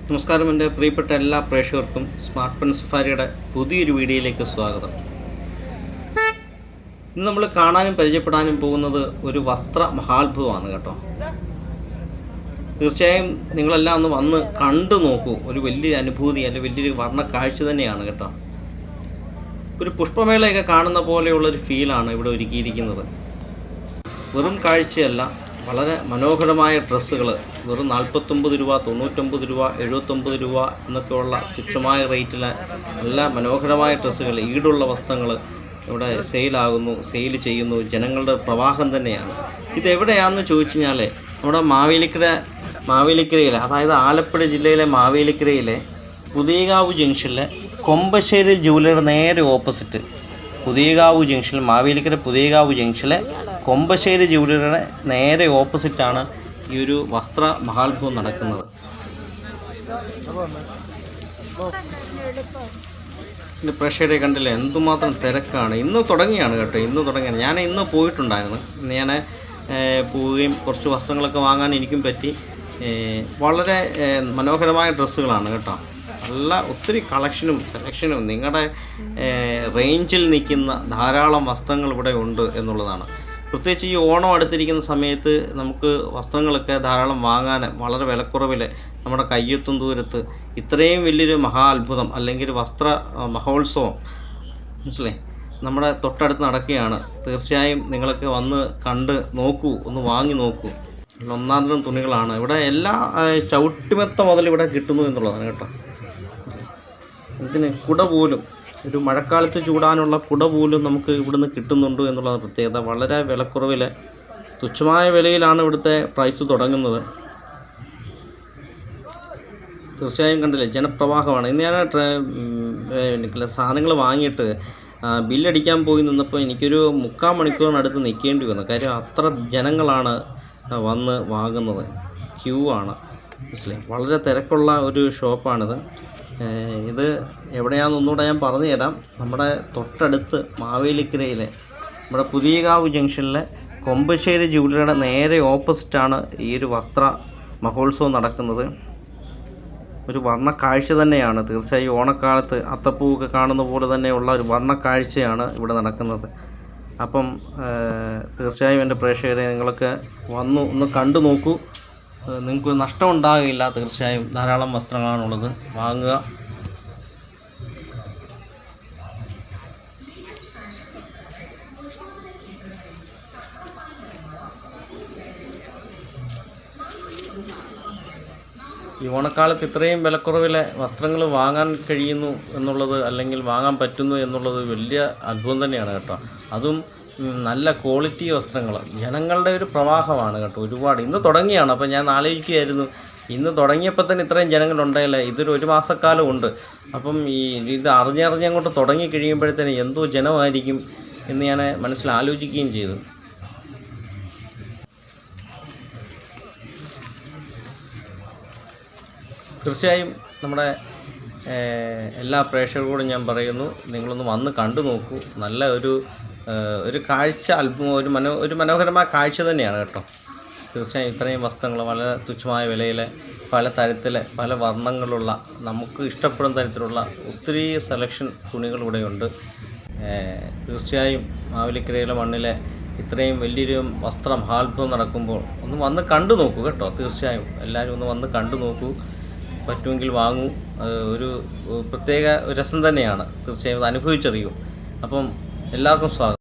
നമസ്കാരം. എൻ്റെ പ്രിയപ്പെട്ട എല്ലാ പ്രേക്ഷകർക്കും സ്മാർട്ട് പെൻ സഫാരിയുടെ പുതിയൊരു വീഡിയോയിലേക്ക് സ്വാഗതം. ഇന്ന് നമ്മൾ കാണാനും പരിചയപ്പെടാനും പോകുന്നത് ഒരു വസ്ത്ര മഹാത്ഭുതമാണ് കേട്ടോ. തീർച്ചയായും നിങ്ങളെല്ലാം ഒന്ന് വന്ന് കണ്ടു നോക്കൂ. ഒരു വലിയൊരു അനുഭൂതി അല്ലെങ്കിൽ വലിയൊരു വർണ്ണ കാഴ്ച തന്നെയാണ് കേട്ടോ. ഒരു പുഷ്പമേളയൊക്കെ കാണുന്ന പോലെയുള്ളൊരു ഫീലാണ് ഇവിടെ ഒരുക്കിയിരിക്കുന്നത്. വെറും കാഴ്ചയല്ല, വളരെ മനോഹരമായ ഡ്രസ്സുകൾ വെറും 49 രൂപ, 99 രൂപ, 79 രൂപ എന്നൊക്കെയുള്ള തുച്ഛമായ റേറ്റിൽ നല്ല മനോഹരമായ ഡ്രസ്സുകൾ, ഈടുള്ള വസ്ത്രങ്ങൾ ഇവിടെ സെയിൽ ചെയ്യുന്നു. ജനങ്ങളുടെ പ്രവാഹം തന്നെയാണ്. ഇതെവിടെയാണെന്ന് ചോദിച്ചു കഴിഞ്ഞാൽ നമ്മുടെ മാവേലിക്കരയിലെ, അതായത് ആലപ്പുഴ ജില്ലയിലെ മാവേലിക്കരയിലെ പുതിയകാവ് ജംഗ്ഷനിലെ കൊമ്പശ്ശേരി ജുവലറി നേരെ ഓപ്പോസിറ്റ്, മാവേലിക്കര പുതിയകാവ് ജംഗ്ഷനിലെ കൊമ്പശ്ശേരി ജുവലറിയുടെ നേരെ ഓപ്പോസിറ്റാണ് ഈ ഒരു വസ്ത്ര മഹാത്ഭുതം നടക്കുന്നത്. എൻ്റെ പ്രേക്ഷകരെ കണ്ടില്ലേ, എന്തുമാത്രം തിരക്കാണ്. ഇന്ന് തുടങ്ങിയാണ് കേട്ടോ. ഞാൻ ഇന്ന് പോയിട്ടുണ്ടായിരുന്നു. ഞാൻ പോവുകയും കുറച്ച് വസ്ത്രങ്ങളൊക്കെ വാങ്ങാൻ എനിക്കും പറ്റി. വളരെ മനോഹരമായ ഡ്രസ്സുകളാണ് കേട്ടോ. നല്ല ഒത്തിരി കളക്ഷനും സെലക്ഷനും നിങ്ങളുടെ റേഞ്ചിൽ നിൽക്കുന്ന ധാരാളം വസ്ത്രങ്ങൾ ഇവിടെ ഉണ്ട് എന്നുള്ളതാണ്. പ്രത്യേകിച്ച് ഈ ഓണം അടുത്തിരിക്കുന്ന സമയത്ത് നമുക്ക് വസ്ത്രങ്ങളൊക്കെ ധാരാളം വാങ്ങാൻ വളരെ വിലക്കുറവിൽ നമ്മുടെ കയ്യെത്തും ദൂരത്ത് ഇത്രയും വലിയൊരു മഹാ അത്ഭുതം അല്ലെങ്കിൽ വസ്ത്ര മഹോത്സവം മനസ്സിലായി നമ്മുടെ തൊട്ടടുത്ത് നടക്കുകയാണ്. തീർച്ചയായും നിങ്ങളൊക്കെ വന്ന് കണ്ട് നോക്കൂ, ഒന്ന് വാങ്ങി നോക്കൂ. ഒന്നാന്തരം തുണികളാണ് ഇവിടെ. എല്ലാ ചവിട്ടുമെത്ത മുതൽ ഇവിടെ കിട്ടുന്നു എന്നുള്ളതാണ് കേട്ടോ. ഇതിന് കുട പോലും, ഒരു മഴക്കാലത്ത് ചൂടാനുള്ള കുട പോലും നമുക്ക് ഇവിടുന്ന് കിട്ടുന്നുണ്ട് എന്നുള്ളത് പ്രത്യേകത. വളരെ വിലക്കുറവിൽ, തുച്ഛമായ വിലയിലാണ് ഇവിടുത്തെ പ്രൈസ് തുടങ്ങുന്നത്. തീർച്ചയായും കണ്ടില്ലേ, ജനപ്രവാഹമാണ്. ഇന്ന് ഞാൻ സാധനങ്ങൾ വാങ്ങിയിട്ട് ബില്ലടിക്കാൻ പോയി നിന്നപ്പോൾ എനിക്കൊരു 3/4 മണിക്കൂറിനടുത്ത് നിൽക്കേണ്ടി വന്നു. കാര്യം അത്ര ജനങ്ങളാണ് വന്ന് വാങ്ങുന്നത്. ക്യൂ ആണ്, മനസ്സിലായി. വളരെ തിരക്കുള്ള ഒരു ഷോപ്പാണിത്. ഇത് എവിടെയാണെന്ന് ഒന്നുകൂടെ ഞാൻ പറഞ്ഞു തരാം. നമ്മുടെ തൊട്ടടുത്ത് മാവേലിക്കരയിലെ നമ്മുടെ പുതിയകാവ് ജംഗ്ഷനിലെ കൊമ്പശ്ശേരി ജുവലറിയുടെ നേരെ ഓപ്പോസിറ്റാണ് ഈ ഒരു വസ്ത്ര മഹോത്സവം നടക്കുന്നത്. ഒരു വർണ്ണ കാഴ്ച തന്നെയാണ്. തീർച്ചയായും ഓണക്കാലത്ത് അത്തപ്പൂവൊക്കെ കാണുന്ന പോലെ തന്നെയുള്ള ഒരു വർണ്ണ കാഴ്ചയാണ് ഇവിടെ നടക്കുന്നത്. അപ്പം തീർച്ചയായും എൻ്റെ പ്രേക്ഷകരെ നിങ്ങളൊക്കെ ഒന്ന് കണ്ടു നോക്കൂ. നിങ്ങൾക്ക് നഷ്ടം ഉണ്ടാകില്ല. തീർച്ചയായും ധാരാളം വസ്ത്രങ്ങളാണുള്ളത്, വാങ്ങുക. ഈ ഓണക്കാലത്ത് ഇത്രയും വിലക്കുറവിലെ വസ്ത്രങ്ങൾ വാങ്ങാൻ കഴിയുന്നു എന്നുള്ളത്, അല്ലെങ്കിൽ വാങ്ങാൻ പറ്റുന്നു എന്നുള്ളത് വലിയ അത്ഭുതം തന്നെയാണ് കേട്ടോ. അതും നല്ല ക്വാളിറ്റി വസ്ത്രങ്ങൾ. ജനങ്ങളുടെ ഒരു പ്രവാഹമാണ് കേട്ടോ. ഒരുപാട് ഇന്ന് തുടങ്ങിയാണ്. അപ്പോൾ ഞാൻ ആലോചിക്കുകയായിരുന്നു, ഇന്ന് തുടങ്ങിയപ്പോൾ തന്നെ ഇത്രയും ജനങ്ങളുണ്ടായില്ല. ഇതൊരു 1 മാസക്കാലം ഉണ്ട്. അപ്പം ഇത് അറിഞ്ഞങ്ങോട്ട് തുടങ്ങി കഴിയുമ്പോഴത്തേന് എന്തോ ജനമായിരിക്കും എന്ന് ഞാൻ മനസ്സിലാലോചിക്കുകയും ചെയ്തു. തീർച്ചയായും നമ്മുടെ എല്ലാ പ്രേക്ഷകരോടും ഞാൻ പറയുന്നു, നിങ്ങളൊന്ന് വന്ന് കണ്ടു നോക്കൂ. നല്ല ഒരു കാഴ്ച, ഒരു മനോഹരമായ കാഴ്ച തന്നെയാണ് കേട്ടോ. തീർച്ചയായും ഇത്രയും വസ്ത്രങ്ങൾ വളരെ തുച്ഛമായ വിലയിൽ, പല തരത്തിൽ, പല വർണ്ണങ്ങളുള്ള, നമുക്ക് ഇഷ്ടപ്പെടുന്ന തരത്തിലുള്ള ഒത്തിരി സെലക്ഷൻ തുണികൾ ഇവിടെയുണ്ട്. തീർച്ചയായും മാവേലിക്കരയിലെ മണ്ണിലെ ഇത്രയും വലിയൊരു വസ്ത്ര മഹാത്ഭുതം നടക്കുമ്പോൾ ഒന്ന് വന്ന് കണ്ടു നോക്കൂ കേട്ടോ. തീർച്ചയായും എല്ലാവരും ഒന്ന് വന്ന് കണ്ടു നോക്കൂ. പറ്റുമെങ്കിൽ വാങ്ങൂ. ഒരു പ്രത്യേക രസം തന്നെയാണ്. തീർച്ചയായും അത് അനുഭവിച്ചറിയൂ. അപ്പം എല്ലാവർക്കും സ്വാഗതം.